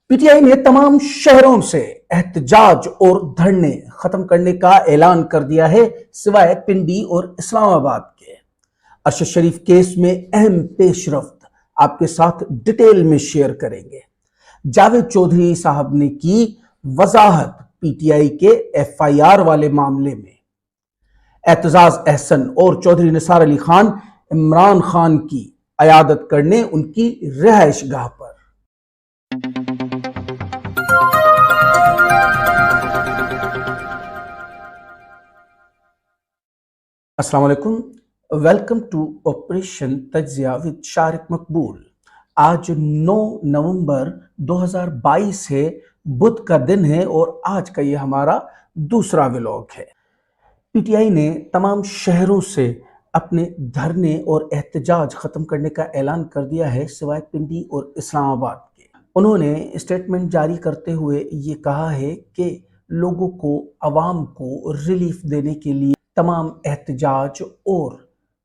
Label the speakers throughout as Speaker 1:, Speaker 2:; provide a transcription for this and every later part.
Speaker 1: PTI ने तमाम शहरों से एहतजाज और धरने खत्म करने का ऐलान कर दिया है, सिवाय पिंडी और इस्लामाबाद के। अरशद शरीफ केस में अहम पेशरफ्त आपके साथ डिटेल में शेयर करेंगे। जावेद चौधरी साहब ने की वजाहत पीटीआई के एफआईआर वाले मामले में। एतजाज अहसन और चौधरी निसार अली खान इमरान खान की अयादत करने उनकी रिहाइश गाह पर। अस्सलाम वालेकुम, वेलकम टू ऑपरेशन तज्जिया विद शारिक मकबूल। आज 9 नवंबर 2022 है, बुध का दिन है और आज का ये हमारा दूसरा व्लॉग है। पीटीआई ने तमाम शहरों से अपने धरने और एहतजाज खत्म करने का ऐलान कर दिया है, सिवाय पिंडी और इस्लामाबाद के। उन्होंने स्टेटमेंट जारी करते हुए ये कहा है कि लोगों को, आवाम को रिलीफ देने के लिए तमाम एहतजाज और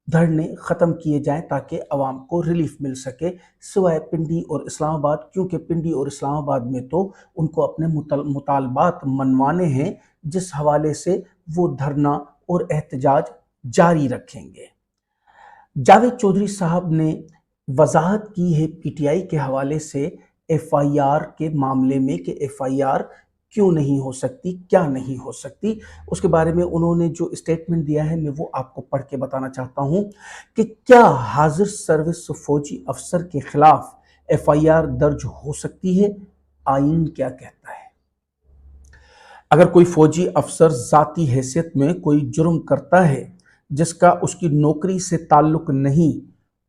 Speaker 1: धरने ख़त्म किए जाएं ताकि आवाम को रिलीफ मिल सके, सिवाय पिंडी और इस्लामाबाद, क्योंकि पिंडी और इस्लामाबाद में तो उनको अपने मुतालबात मनवाने हैं, जिस हवाले से वो धरना और एहतजाज जारी रखेंगे। जावेद चौधरी साहब ने वजाहत की है पीटीआई के हवाले से एफआईआर के मामले में कि एफआईआर क्यों नहीं हो सकती, क्या नहीं हो सकती। उसके बारे में उन्होंने जो स्टेटमेंट दिया है मैं वो आपको पढ़ के बताना चाहता हूं कि क्या हाजिर सर्विस फौजी अफसर के खिलाफ एफआईआर दर्ज हो सकती है, आईन क्या कहता है। अगर कोई फौजी अफसर जाती हैसियत में कोई जुर्म करता है जिसका उसकी नौकरी से ताल्लुक नहीं,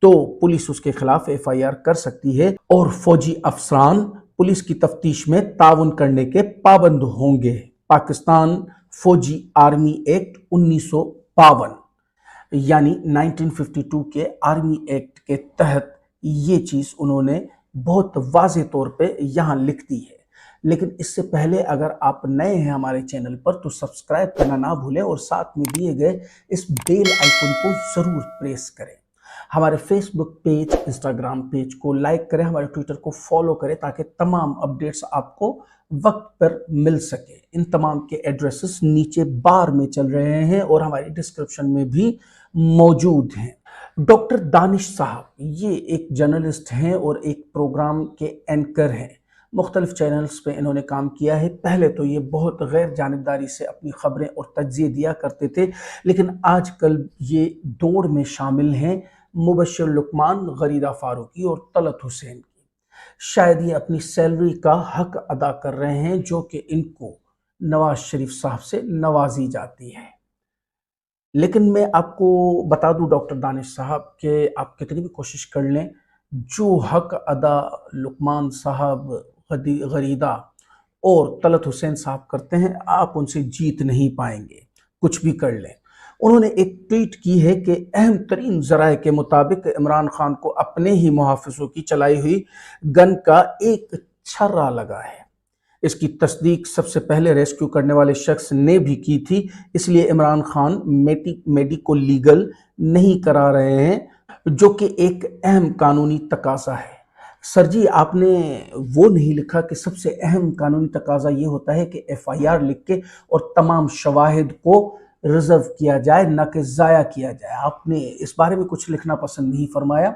Speaker 1: तो पुलिस उसके खिलाफ एफआईआर कर सकती है और फौजी अफसरान पुलिस की तफ्तीश में ताउन करने के पाबंद होंगे। पाकिस्तान फौजी आर्मी एक्ट 1952 यानी 1952 के आर्मी एक्ट के तहत ये चीज उन्होंने बहुत वाज़ेह तौर पे यहां लिख दी है। लेकिन इससे पहले अगर आप नए हैं हमारे चैनल पर तो सब्सक्राइब करना ना भूलें और साथ में दिए गए इस बेल आइकन को जरूर प्रेस करें। हमारे फेसबुक पेज, इंस्टाग्राम पेज को लाइक करें, हमारे ट्विटर को फॉलो करें ताकि तमाम अपडेट्स आपको वक्त पर मिल सके। इन तमाम के एड्रेसेस नीचे बार में चल रहे हैं और हमारी डिस्क्रिप्शन में भी मौजूद हैं। डॉक्टर दानिश साहब ये एक जर्नलिस्ट हैं और एक प्रोग्राम के एंकर हैं। मुख्तलिफ चैनल्स पे इन्होंने काम किया है। पहले तो ये बहुत गैर जानिबदारी से अपनी खबरें और तज्ज़िये दिया करते थे, लेकिन आजकल ये दौड़ में शामिल हैं मुबश्शिर लुकमान, गरीदा फारूकी और तलत हुसैन की। शायद ये अपनी सैलरी का हक अदा कर रहे हैं जो कि इनको नवाज शरीफ साहब से नवाजी जाती है। लेकिन मैं आपको बता दूं डॉक्टर दानिश साहब कि आप कितनी भी कोशिश कर लें, जो हक अदा लुकमान साहब, गरीदा और तलत हुसैन साहब करते हैं, आप उनसे जीत नहीं पाएंगे, कुछ भी कर लें। उन्होंने एक ट्वीट की है कि अहम तरीन ज़राए के मुताबिक इमरान खान को अपने ही मुहाफिजों की चलाई हुई गन का एक छर्रा लगा है। इसकी तस्दीक सबसे पहले रेस्क्यू करने वाले शख्स ने भी की थी, इसलिए इमरान खान मेडिको लीगल नहीं करा रहे हैं, जो कि एक अहम कानूनी तकाजा है। सर जी, आपने वो नहीं लिखा कि सबसे अहम कानूनी तकाजा ये होता है कि एफआईआर लिख के और तमाम शवाहिद को रिजर्व किया जाए, ना कि ज़ाया किया जाए। आपने इस बारे में कुछ लिखना पसंद नहीं फरमाया।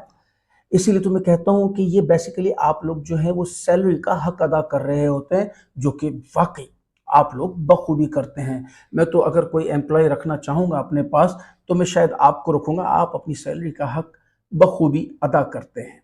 Speaker 1: इसीलिए तो मैं कहता हूँ कि ये बेसिकली आप लोग जो है वो सैलरी का हक अदा कर रहे होते हैं, जो कि वाकई आप लोग बखूबी करते हैं। मैं तो अगर कोई एम्प्लॉय रखना चाहूँगा अपने पास तो मैं शायद आपको रखूँगा, आप अपनी सैलरी का हक बखूबी अदा करते हैं।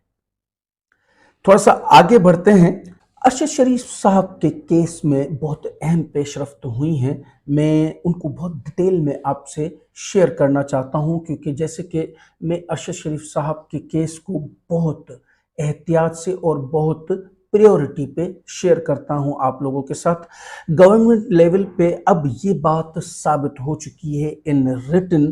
Speaker 1: थोड़ा सा आगे बढ़ते हैं। अरशद शरीफ साहब के केस में बहुत अहम पेशरफ्त हुई हैं, मैं उनको बहुत डिटेल में आपसे शेयर करना चाहता हूं, क्योंकि जैसे कि मैं अरशद शरीफ साहब के केस को बहुत एहतियात से और बहुत प्रायोरिटी पे शेयर करता हूं आप लोगों के साथ। गवर्नमेंट लेवल पे अब ये बात साबित हो चुकी है इन रिटन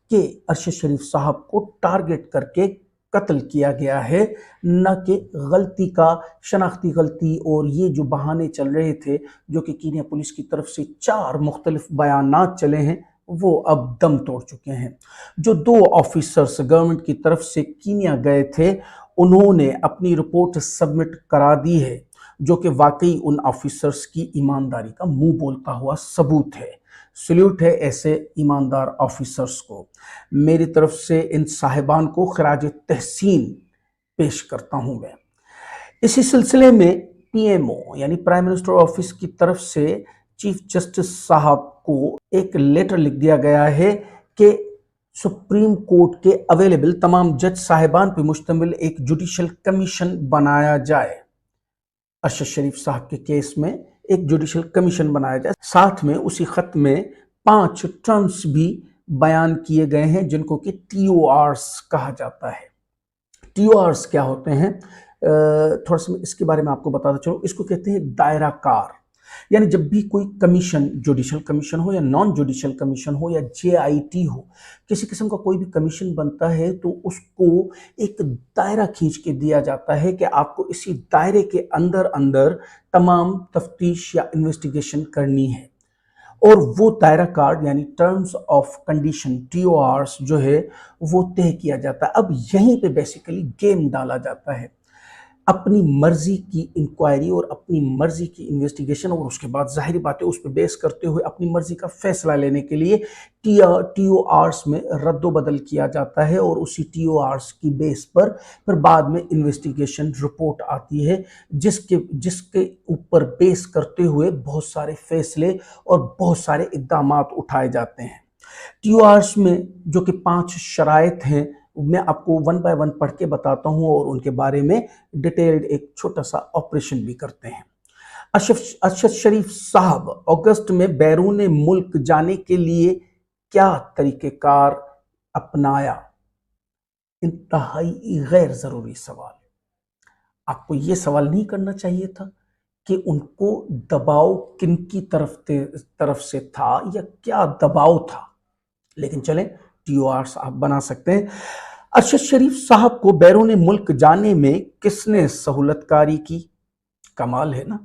Speaker 1: कि अरशद शरीफ साहब को टारगेट करके कत्ल किया गया है, न कि गलती का, शनाख्ती गलती और ये जो बहाने चल रहे थे जो कि कीनिया पुलिस की तरफ से 4 मुख्तलिफ बयानात चले हैं वो अब दम तोड़ चुके हैं। जो 2 ऑफिसर्स गवर्नमेंट की तरफ से कीनिया गए थे उन्होंने अपनी रिपोर्ट सबमिट करा दी है। जो कि वाकई उन ऑफिसर्स की ईमानदारी का मुंह बोलता हुआ सबूत है। सल्यूट है ऐसे ईमानदार ऑफिसर्स को। मेरी तरफ से इन साहिबान को खराज तहसीन पेश करता हूं मैं। इसी सिलसिले में पीएमओ यानी प्राइम मिनिस्टर ऑफिस की तरफ से चीफ जस्टिस साहब को एक लेटर लिख दिया गया है कि सुप्रीम कोर्ट के अवेलेबल तमाम जज साहिबान पर मुश्तमिल एक जुडिशल कमीशन बनाया जाए। अरशद शरीफ साहब के केस में एक जुडिशल कमीशन बनाया जाए। साथ में उसी खत में 5 टर्म्स भी बयान किए गए हैं जिनको कि टीओआरस कहा जाता है। टीओआरस क्या होते हैं, थोड़ा सा इसके बारे में आपको बताता चलो। इसको कहते हैं दायरा कार। यानी जब भी कोई कमीशन, जुडिशल कमीशन हो या नॉन जुडिशल कमीशन हो या जेआईटी हो, किसी किस्म का कोई भी कमीशन बनता है तो उसको एक दायरा खींच के दिया जाता है कि आपको इसी दायरे के अंदर अंदर तमाम तफ्तीश या इन्वेस्टिगेशन करनी है। और वो दायरा कार्ड यानी टर्म्स ऑफ कंडीशन टीओआरस जो है वो तय किया जाता है। अब यहीं पे बेसिकली गेम डाला जाता है। अपनी मर्जी की इंक्वायरी और अपनी मर्जी की इन्वेस्टिगेशन और उसके बाद जाहिर बात है उस पर बेस करते हुए अपनी मर्जी का फैसला लेने के लिए टीओआरस में रद्दोबदल किया जाता है और उसी टीओआरस की बेस पर फिर बाद में इन्वेस्टिगेशन रिपोर्ट आती है जिसके जिसके ऊपर बेस करते हुए बहुत सारे फैसले और बहुत सारे इकदाम उठाए जाते हैं। टीओआरस में जो कि 5 शराइत हैं मैं आपको वन बाय वन पढ़ के बताता हूं और उनके बारे में डिटेल्ड एक छोटा सा ऑपरेशन भी करते हैं। अरशद शरीफ साहब अगस्त में बैरून मुल्क जाने के लिए क्या तरीक़ेकार अपनाया? इंतहाई गैर जरूरी सवाल। आपको यह सवाल नहीं करना चाहिए था कि उनको दबाव किनकी तरफ से था या क्या दबाव था, लेकिन चलें टीओआरस आप बना सकते हैं। अरशद शरीफ साहब को बैरून मुल्क जाने में किसने सहूलतकारी की? कमाल है ना।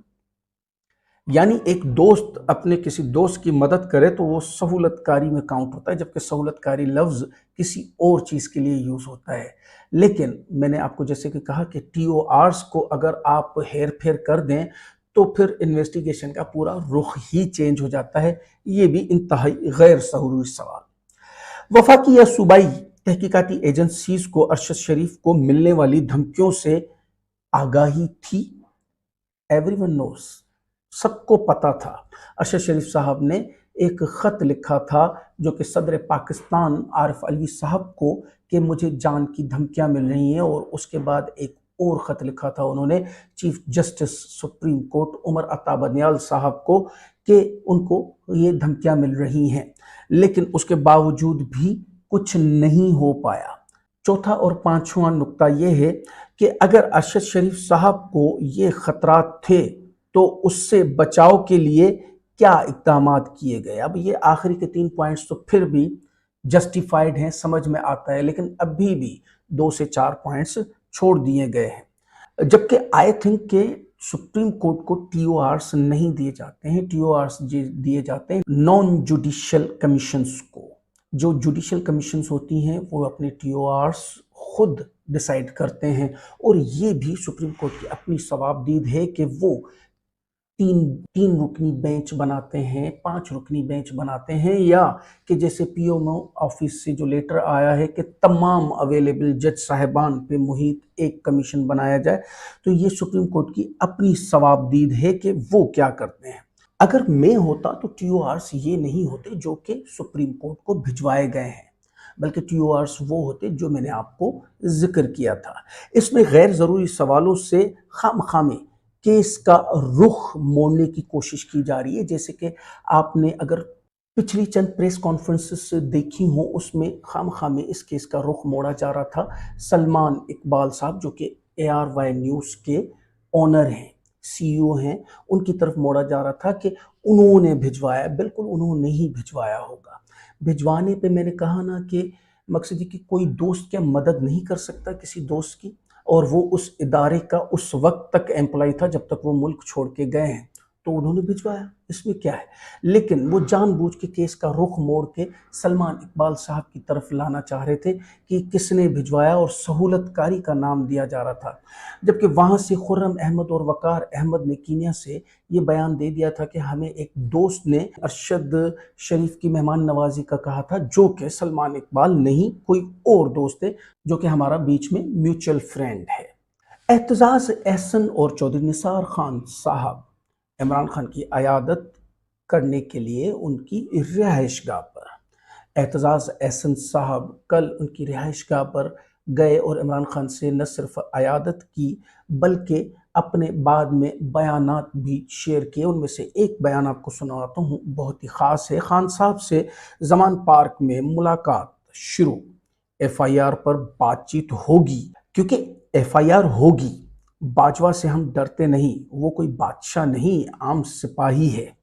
Speaker 1: यानी एक दोस्त अपने किसी दोस्त की मदद करे तो वो सहूलतकारी में काउंट होता है, जबकि सहूलतकारी लफ्ज किसी और चीज के लिए यूज होता है। लेकिन मैंने आपको जैसे कि कहा कि टीओआरस को अगर आप हेर फेर कर दें तो फिर इन्वेस्टिगेशन का पूरा रुख ही चेंज हो जाता है। ये भी इंतहाई गैर जरूरी सवाल। वफाकी या सूबाई तहकीकाती एजेंसीज को अरशद शरीफ को मिलने वाली धमकियों से आगाही थी? एवरीवन नोस, सबको पता था। अरशद शरीफ साहब ने एक खत लिखा था जो कि सदर पाकिस्तान आरिफ अलवी साहब को कि मुझे जान की धमकियां मिल रही हैं, और उसके बाद एक और ख़त लिखा था उन्होंने chief justice supreme court Umar Ata Bandial साहब को कि उनको ये धमकियां मिल रही हैं, लेकिन उसके बावजूद भी कुछ नहीं हो पाया। चौथा और पांचवा नुक्ता यह है कि अगर अरशद शरीफ साहब को ये खतरात थे तो उससे बचाव के लिए क्या इक़दाम किए गए। अब ये आखिरी के 3 पॉइंट्स तो फिर भी जस्टिफाइड हैं, समझ में आता है, लेकिन अभी भी 2 से 4 पॉइंट्स छोड़ दिए गए हैं। जबकि आई थिंक के सुप्रीम कोर्ट को टीओआरस नहीं दिए जाते हैं, टीओआरस दिए जाते हैं नॉन जुडिशियल कमीशंस को। जो जुडिशियल कमीशंस होती हैं वो अपने टीओआरस खुद डिसाइड करते हैं, और ये भी सुप्रीम कोर्ट की अपनी सवाबदीद है कि वो तीन रुकनी बेंच बनाते हैं, 5 रुकनी बेंच बनाते हैं, या कि जैसे पीएमओ ऑफिस से जो लेटर आया है कि तमाम अवेलेबल जज साहिबान पे मुहित एक कमीशन बनाया जाए। तो ये सुप्रीम कोर्ट की अपनी सवाबदीद है कि वो क्या करते हैं। अगर मैं होता तो टीओआरस ये नहीं होते जो कि सुप्रीम कोर्ट को भिजवाए गए हैं, बल्कि टीओआरस वो होते जो मैंने आपको जिक्र किया था। इसमें गैर ज़रूरी सवालों से खामखामे केस का रुख मोड़ने की कोशिश की जा रही है। जैसे कि आपने अगर पिछली चंद प्रेस कॉन्फ्रेंसेस देखी हो, उसमें खामखामे इस केस का रुख मोड़ा जा रहा था। सलमान इकबाल साहब जो कि ARY न्यूज़ के ओनर हैं, CEO हैं, उनकी तरफ मोड़ा जा रहा था कि उन्होंने भिजवाया। बिल्कुल उन्होंने ही भिजवाया होगा। भिजवाने पे मैंने कहा ना कि मकसद कि कोई दोस्त क्या मदद नहीं कर सकता किसी दोस्त की, और वो उस इदारे का उस वक्त तक एम्प्लॉय था जब तक वो मुल्क छोड़ के गए हैं। तो उन्होंने भिजवाया, इसमें क्या है। लेकिन वो जानबूझ के केस का रुख मोड़ के सलमान इकबाल साहब की तरफ लाना चाह रहे थे कि किसने भिजवाया, और सहूलतकारी का नाम दिया जा रहा था। जबकि वहाँ से खुर्रम अहमद और वकार अहमद ने कीनिया से ये बयान दे दिया था कि हमें एक दोस्त ने अरशद शरीफ की मेहमान नवाजी का कहा था, जो कि सलमान इकबाल नहीं कोई और दोस्त है, जो कि हमारा बीच में म्यूचुअल फ्रेंड है। एतजाज़ एहसन और चौधरी निसार खान साहब इमरान खान की अयादत करने के लिए उनकी रिहाइशगाह पर। एतजाज़ एहसन साहब कल उनकी रिहाइशगाह पर गए और इमरान खान से न सिर्फ अयादत की बल्कि अपने बाद में बयानात भी शेयर किए। उनमें से एक बयान आपको सुनाता हूँ, बहुत ही ख़ास है। खान साहब से ज़मान पार्क में मुलाकात शुरू, एफआईआर पर बातचीत होगी, क्योंकि एफआईआर होगी। बाजवा से हम डरते नहीं, वो कोई बादशाह नहीं, आम सिपाही है।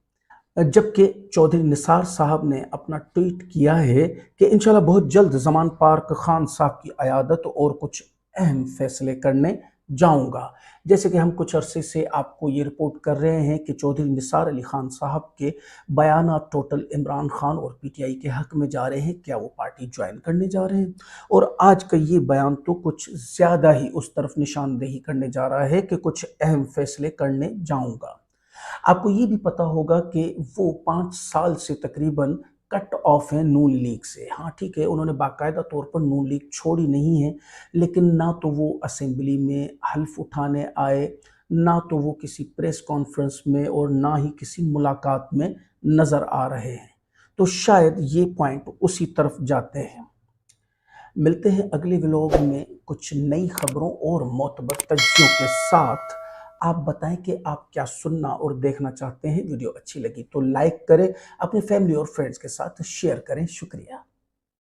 Speaker 1: जबकि चौधरी निसार साहब ने अपना ट्वीट किया है कि इंशाल्लाह बहुत जल्द ज़मान पार्क खान साहब की अयादत और कुछ अहम फैसले करने जाऊंगा। जैसे कि हम कुछ अरसे से आपको ये रिपोर्ट कर रहे हैं कि चौधरी निसार अली खान साहब के बयानात टोटल इमरान खान और पीटीआई के हक में जा रहे हैं, क्या वो पार्टी ज्वाइन करने जा रहे हैं। और आज का ये बयान तो कुछ ज़्यादा ही उस तरफ निशानदेही करने जा रहा है कि कुछ अहम फैसले करने जाऊंगा। आपको ये भी पता होगा कि वो 5 साल से तकरीबन कट ऑफ है नून लीग से। हाँ ठीक है, उन्होंने बाकायदा तौर पर नून लीग छोड़ी नहीं है, लेकिन ना तो वो असेंबली में हल्फ उठाने आए, ना तो वो किसी प्रेस कॉन्फ्रेंस में और ना ही किसी मुलाकात में नज़र आ रहे हैं। तो शायद ये पॉइंट उसी तरफ जाते हैं। मिलते हैं अगले व्लॉग में कुछ नई खबरों और मोतबर तज्जियों के साथ। आप बताएं कि आप क्या सुनना और देखना चाहते हैं। वीडियो अच्छी लगी तो लाइक करें, अपने फैमिली और फ्रेंड्स के साथ शेयर करें। शुक्रिया।